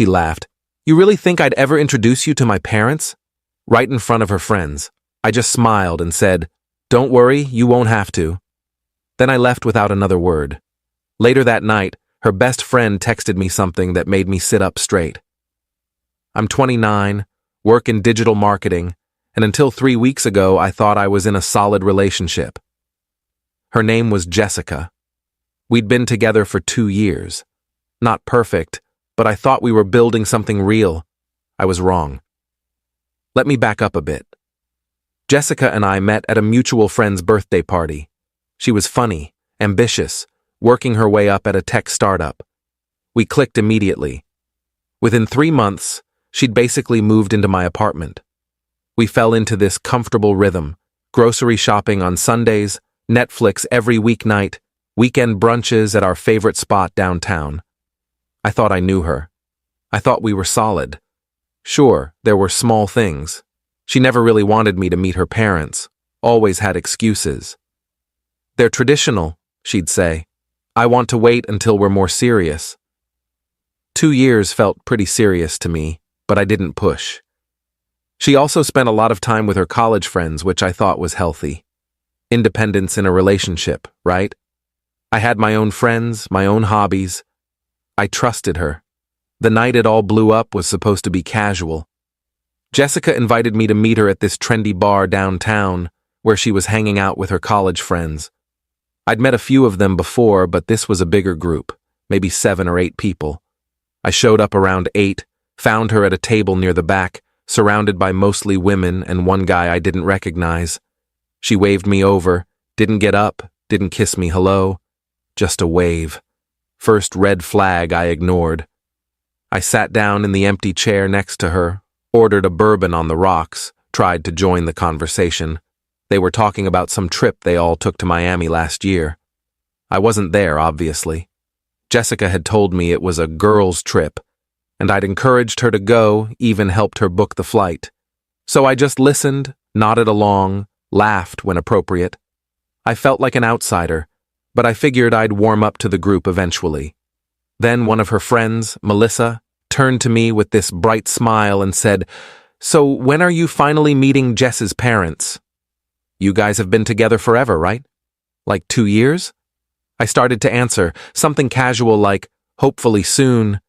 She laughed. You really think I'd ever introduce you to my parents? Right in front of her friends. I just smiled and said, Don't worry, you won't have to. Then I left without another word. Later that night, her best friend texted me something that made me sit up straight. I'm 29, work in digital marketing, and until 3 weeks ago I thought I was in a solid relationship. Her name was Jessica. We'd been together for 2 years. Not perfect, but I thought we were building something real. I was wrong. Let me back up a bit. Jessica and I met at a mutual friend's birthday party. She was funny, ambitious, working her way up at a tech startup. We clicked immediately. Within 3 months, she'd basically moved into my apartment. We fell into this comfortable rhythm, grocery shopping on Sundays, Netflix every weeknight, weekend brunches at our favorite spot downtown. I thought I knew her. I thought we were solid. Sure, there were small things. She never really wanted me to meet her parents, always had excuses. They're traditional, she'd say. I want to wait until we're more serious. 2 years felt pretty serious to me, but I didn't push. She also spent a lot of time with her college friends, which I thought was healthy. Independence in a relationship, right? I had my own friends, my own hobbies. I trusted her. The night it all blew up was supposed to be casual. Jessica invited me to meet her at this trendy bar downtown, where she was hanging out with her college friends. I'd met a few of them before, but this was a bigger group, maybe 7 or 8 people. I showed up around 8, found her at a table near the back, surrounded by mostly women and one guy I didn't recognize. She waved me over, didn't get up, didn't kiss me hello, just a wave. First red flag I ignored. I sat down in the empty chair next to her, ordered a bourbon on the rocks, tried to join the conversation. They were talking about some trip they all took to Miami last year. I wasn't there, obviously. Jessica had told me it was a girls' trip, and I'd encouraged her to go, even helped her book the flight. So I just listened, nodded along, laughed when appropriate. I felt like an outsider, but I figured I'd warm up to the group eventually. Then one of her friends, Melissa, turned to me with this bright smile and said, So when are you finally meeting Jess's parents? You guys have been together forever, right? Like 2 years? I started to answer, something casual like, hopefully soon.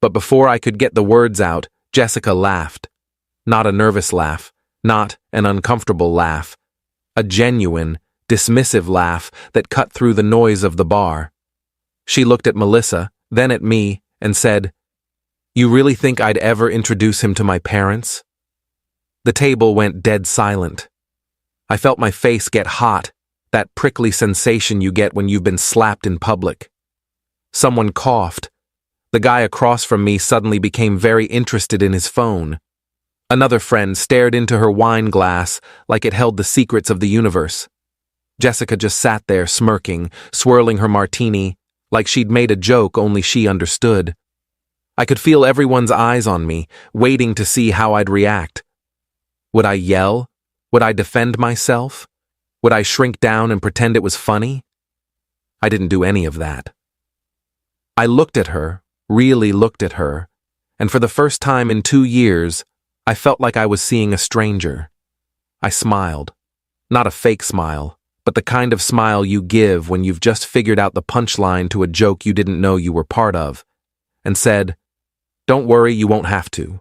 But before I could get the words out, Jessica laughed. Not a nervous laugh, not an uncomfortable laugh. A genuine, dismissive laugh that cut through the noise of the bar. She looked at Melissa, then at me, and said, You really think I'd ever introduce him to my parents? The table went dead silent. I felt my face get hot, that prickly sensation you get when you've been slapped in public. Someone coughed. The guy across from me suddenly became very interested in his phone. Another friend stared into her wine glass like it held the secrets of the universe. Jessica just sat there smirking, swirling her martini, like she'd made a joke only she understood. I could feel everyone's eyes on me, waiting to see how I'd react. Would I yell? Would I defend myself? Would I shrink down and pretend it was funny? I didn't do any of that. I looked at her, really looked at her, and for the first time in 2 years, I felt like I was seeing a stranger. I smiled. Not a fake smile, but the kind of smile you give when you've just figured out the punchline to a joke you didn't know you were part of, and said, Don't worry, you won't have to.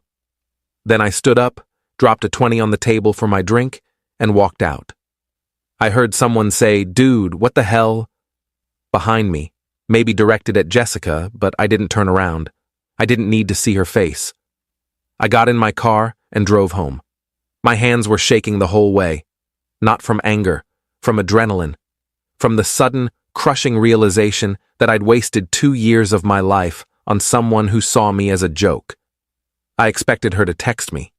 Then I stood up, dropped a 20 on the table for my drink, and walked out. I heard someone say, Dude, what the hell? Behind me, maybe directed at Jessica, but I didn't turn around. I didn't need to see her face. I got in my car and drove home. My hands were shaking the whole way. Not from anger, from adrenaline, from the sudden, crushing realization that I'd wasted 2 years of my life on someone who saw me as a joke. I expected her to text me,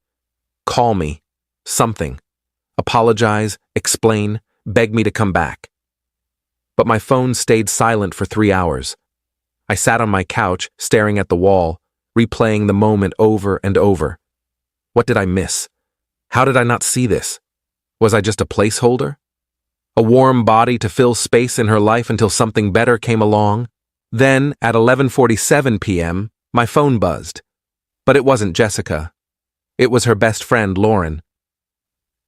call me, something, apologize, explain, beg me to come back. But my phone stayed silent for 3 hours. I sat on my couch, staring at the wall, replaying the moment over and over. What did I miss? How did I not see this? Was I just a placeholder? A warm body to fill space in her life until something better came along? Then, at 11:47 p.m., my phone buzzed. But it wasn't Jessica. It was her best friend, Lauren.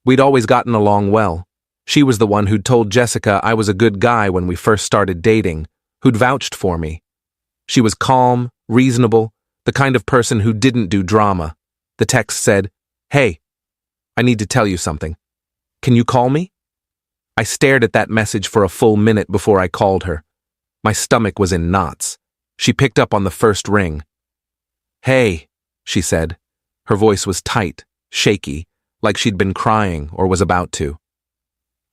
We'd always gotten along well. She was the one who'd told Jessica I was a good guy when we first started dating, who'd vouched for me. She was calm, reasonable, the kind of person who didn't do drama. The text said, "Hey, I need to tell you something. Can you call me?" I stared at that message for a full minute before I called her. My stomach was in knots. She picked up on the first ring. "Hey," she said. Her voice was tight, shaky, like she'd been crying or was about to.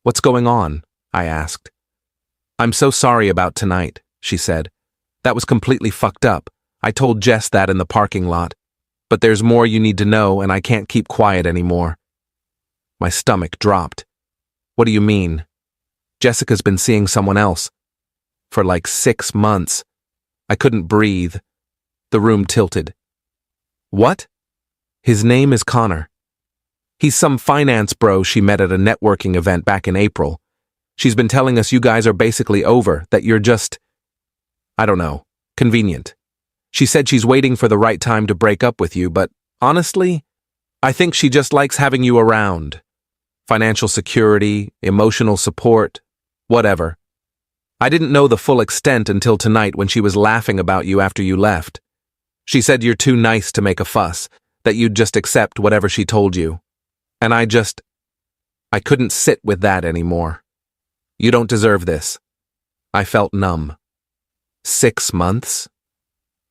"What's going on?" I asked. "I'm so sorry about tonight," she said. "That was completely fucked up. I told Jess that in the parking lot. But there's more you need to know, and I can't keep quiet anymore." My stomach dropped. "What do you mean?" "Jessica's been seeing someone else. For like 6 months. I couldn't breathe. The room tilted. "What?" "His name is Connor. He's some finance bro she met at a networking event back in April. She's been telling us you guys are basically over, that you're just, I don't know, convenient. She said she's waiting for the right time to break up with you, but honestly, I think she just likes having you around. Financial security, emotional support, whatever. I didn't know the full extent until tonight when she was laughing about you after you left. She said you're too nice to make a fuss, that you'd just accept whatever she told you. And I couldn't sit with that anymore. You don't deserve this." I felt numb. 6 months?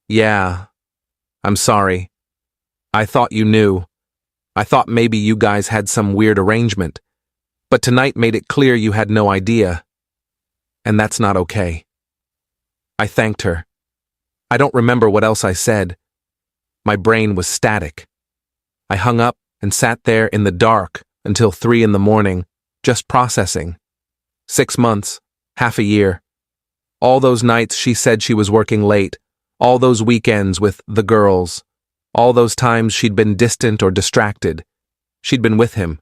Yeah. I'm sorry. I thought you knew. I thought maybe you guys had some weird arrangement. But tonight made it clear you had no idea. And that's not okay. I thanked her. I don't remember what else I said. My brain was static. I hung up and sat there in the dark until 3 in the morning, just processing. 6 months, half a year. All those nights she said she was working late, all those weekends with the girls, all those times she'd been distant or distracted. She'd been with him.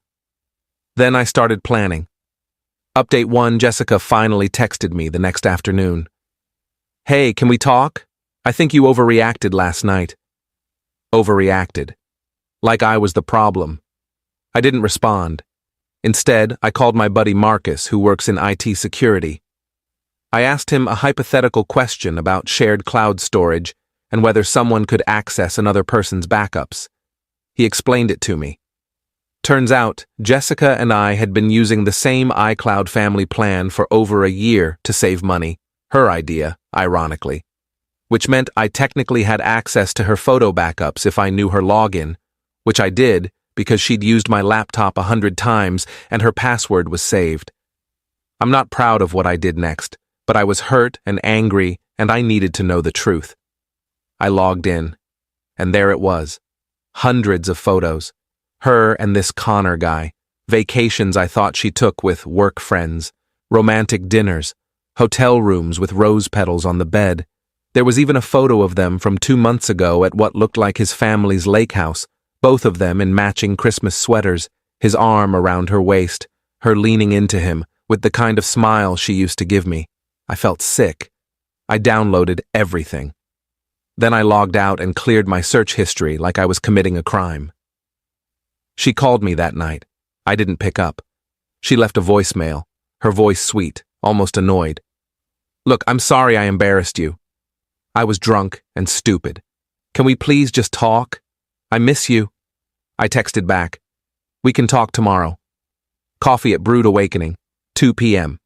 Then I started planning. Update 1, Jessica finally texted me the next afternoon. "Hey, can we talk? I think you overreacted last night." Overreacted. Like I was the problem. I didn't respond. Instead, I called my buddy Marcus, who works in IT security. I asked him a hypothetical question about shared cloud storage and whether someone could access another person's backups. He explained it to me. Turns out, Jessica and I had been using the same iCloud family plan for over a year to save money, her idea, ironically, which meant I technically had access to her photo backups if I knew her login, which I did because she'd used my laptop 100 times and her password was saved. I'm not proud of what I did next, but I was hurt and angry and I needed to know the truth. I logged in, and there it was. Hundreds of photos. Her and this Connor guy. Vacations I thought she took with work friends. Romantic dinners. Hotel rooms with rose petals on the bed. There was even a photo of them from 2 months ago at what looked like his family's lake house, both of them in matching Christmas sweaters, his arm around her waist, her leaning into him with the kind of smile she used to give me. I felt sick. I downloaded everything. Then I logged out and cleared my search history like I was committing a crime. She called me that night. I didn't pick up. She left a voicemail, her voice sweet, almost annoyed. "Look, I'm sorry I embarrassed you. I was drunk and stupid. Can we please just talk? I miss you." I texted back. "We can talk tomorrow. Coffee at Brewed Awakening, 2 p.m.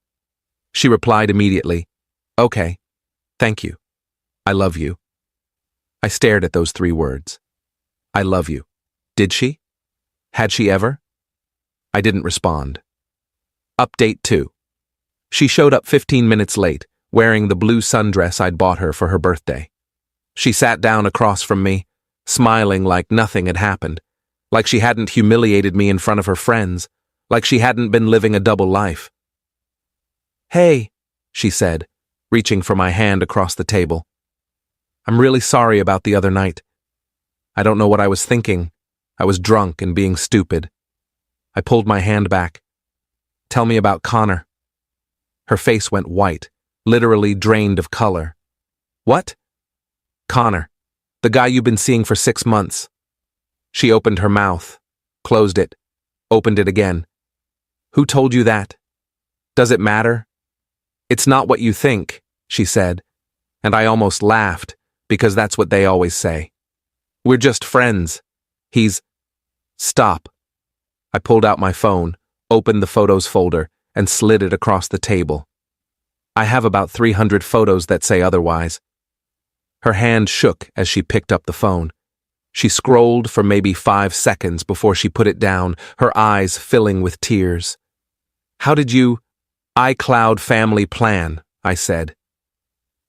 She replied immediately, "Okay, thank you. I love you." I stared at those 3 words. I love you. Did she? Had she ever? I didn't respond. Update 2. She showed up 15 minutes late, wearing the blue sundress I'd bought her for her birthday. She sat down across from me, smiling like nothing had happened, like she hadn't humiliated me in front of her friends, like she hadn't been living a double life. "Hey," she said, reaching for my hand across the table. "I'm really sorry about the other night. I don't know what I was thinking. I was drunk and being stupid." I pulled my hand back. "Tell me about Connor." Her face went white, literally drained of color. "What?" "Connor. The guy you've been seeing for 6 months. She opened her mouth, closed it, opened it again. Who told you that? Does it matter? It's not what you think, she said, and I almost laughed because that's what they always say. We're just friends. Stop. I pulled out my phone, opened the photos folder, and slid it across the table. I have about 300 photos that say otherwise. Her hand shook as she picked up the phone. She scrolled for maybe 5 seconds before she put it down, her eyes filling with tears. How did you iCloud family plan? I said.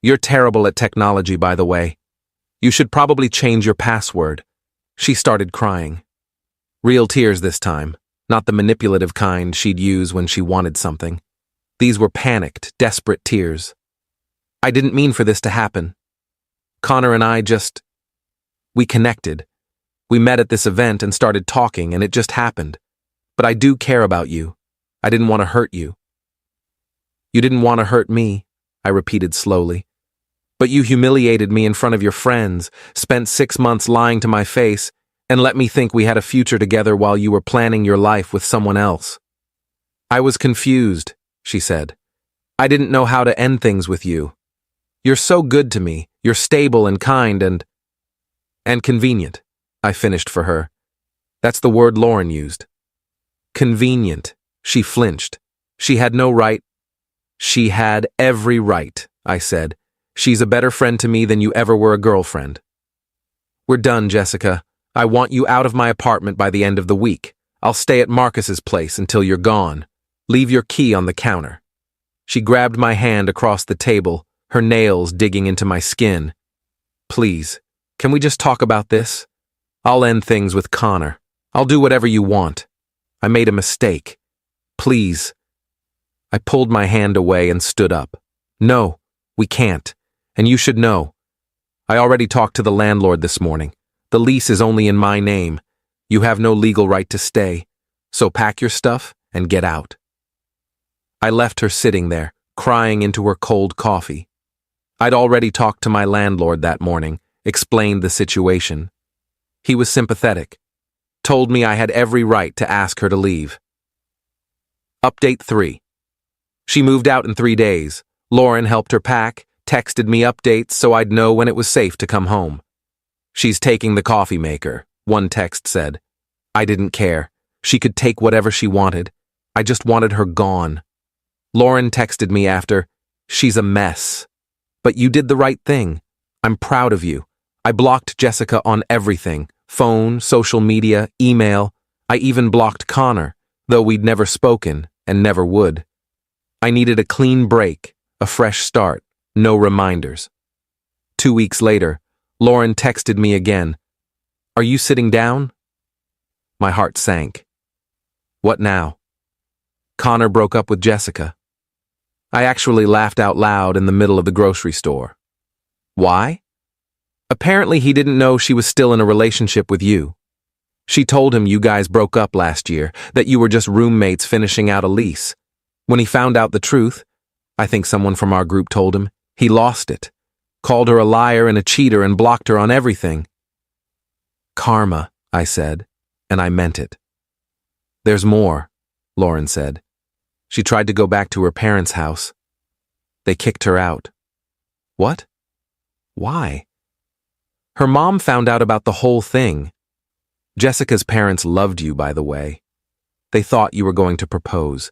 You're terrible at technology, by the way. You should probably change your password. She started crying. Real tears this time, not the manipulative kind she'd use when she wanted something. These were panicked, desperate tears. I didn't mean for this to happen. Connor and I we connected. We met at this event and started talking, and it just happened. But I do care about you. I didn't want to hurt you. You didn't want to hurt me, I repeated slowly. But you humiliated me in front of your friends, spent 6 months lying to my face, and let me think we had a future together while you were planning your life with someone else. I was confused, she said. I didn't know how to end things with you. You're so good to me. You're stable and kind and convenient, I finished for her. That's the word Lauren used. Convenient. She flinched. She had no right. She had every right, I said. She's a better friend to me than you ever were a girlfriend. We're done, Jessica. I want you out of my apartment by the end of the week. I'll stay at Marcus's place until you're gone. Leave your key on the counter. She grabbed my hand across the table, her nails digging into my skin. Please, can we just talk about this? I'll end things with Connor. I'll do whatever you want. I made a mistake. Please. I pulled my hand away and stood up. No, we can't. And you should know. I already talked to the landlord this morning. The lease is only in my name. You have no legal right to stay. So pack your stuff and get out. I left her sitting there, crying into her cold coffee. I'd already talked to my landlord that morning, explained the situation. He was sympathetic, told me I had every right to ask her to leave. Update 3. She moved out in 3 days. Lauren helped her pack, texted me updates so I'd know when it was safe to come home. She's taking the coffee maker, one text said. I didn't care. She could take whatever she wanted. I just wanted her gone. Lauren texted me after, she's a mess. But you did the right thing. I'm proud of you. I blocked Jessica on everything. Phone, social media, email. I even blocked Connor, though we'd never spoken and never would. I needed a clean break, a fresh start, no reminders. 2 weeks later, Lauren texted me again. Are you sitting down? My heart sank. What now? Connor broke up with Jessica. I actually laughed out loud in the middle of the grocery store. Why? Apparently he didn't know she was still in a relationship with you. She told him you guys broke up last year, that you were just roommates finishing out a lease. When he found out the truth, I think someone from our group told him, he lost it. Called her a liar and a cheater and blocked her on everything. Karma, I said, and I meant it. There's more, Lauren said. She tried to go back to her parents' house. They kicked her out. What? Why? Her mom found out about the whole thing. Jessica's parents loved you, by the way. They thought you were going to propose.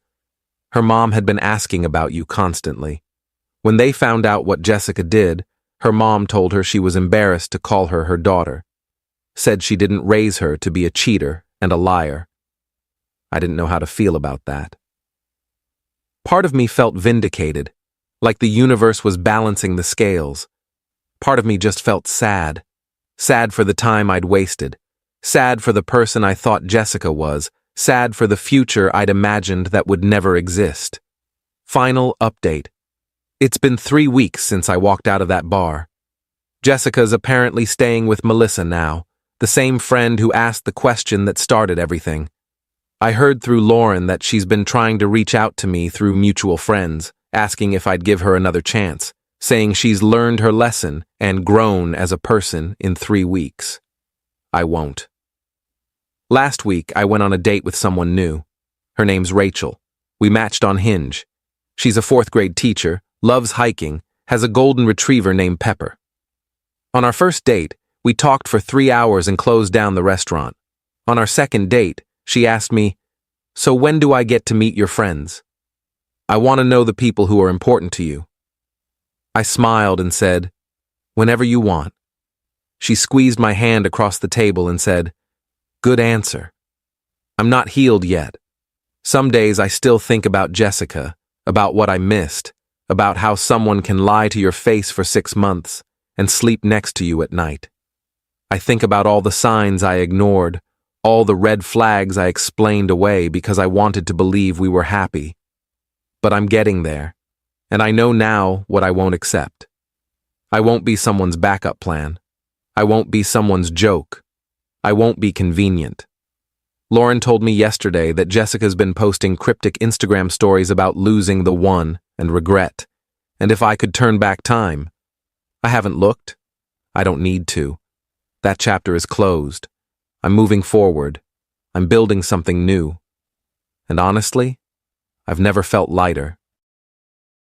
Her mom had been asking about you constantly. When they found out what Jessica did, her mom told her she was embarrassed to call her her daughter. Said she didn't raise her to be a cheater and a liar. I didn't know how to feel about that. Part of me felt vindicated, like the universe was balancing the scales. Part of me just felt sad. Sad for the time I'd wasted. Sad for the person I thought Jessica was. Sad for the future I'd imagined that would never exist. Final update. It's been 3 weeks since I walked out of that bar. Jessica's apparently staying with Melissa now, the same friend who asked the question that started everything. I heard through Lauren that she's been trying to reach out to me through mutual friends, asking if I'd give her another chance. saying she's learned her lesson and grown as a person in 3 weeks. I won't. Last week, I went on a date with someone new. Her name's Rachel. We matched on Hinge. She's a 4th grade teacher, loves hiking, has a golden retriever named Pepper. On our first date, we talked for 3 hours and closed down the restaurant. On our second date, she asked me, "So when do I get to meet your friends? I want to know the people who are important to you." I smiled and said, "Whenever you want." She squeezed my hand across the table and said, "Good answer." I'm not healed yet. Some days I still think about Jessica, about what I missed, about how someone can lie to your face for 6 months and sleep next to you at night. I think about all the signs I ignored, all the red flags I explained away because I wanted to believe we were happy. But I'm getting there, and I know now what I won't accept. I won't be someone's backup plan. I won't be someone's joke. I won't be convenient. Lauren told me yesterday that Jessica's been posting cryptic Instagram stories about losing the one and regret, and if I could turn back time. I haven't looked. I don't need to. That chapter is closed. I'm moving forward. I'm building something new. And honestly, I've never felt lighter.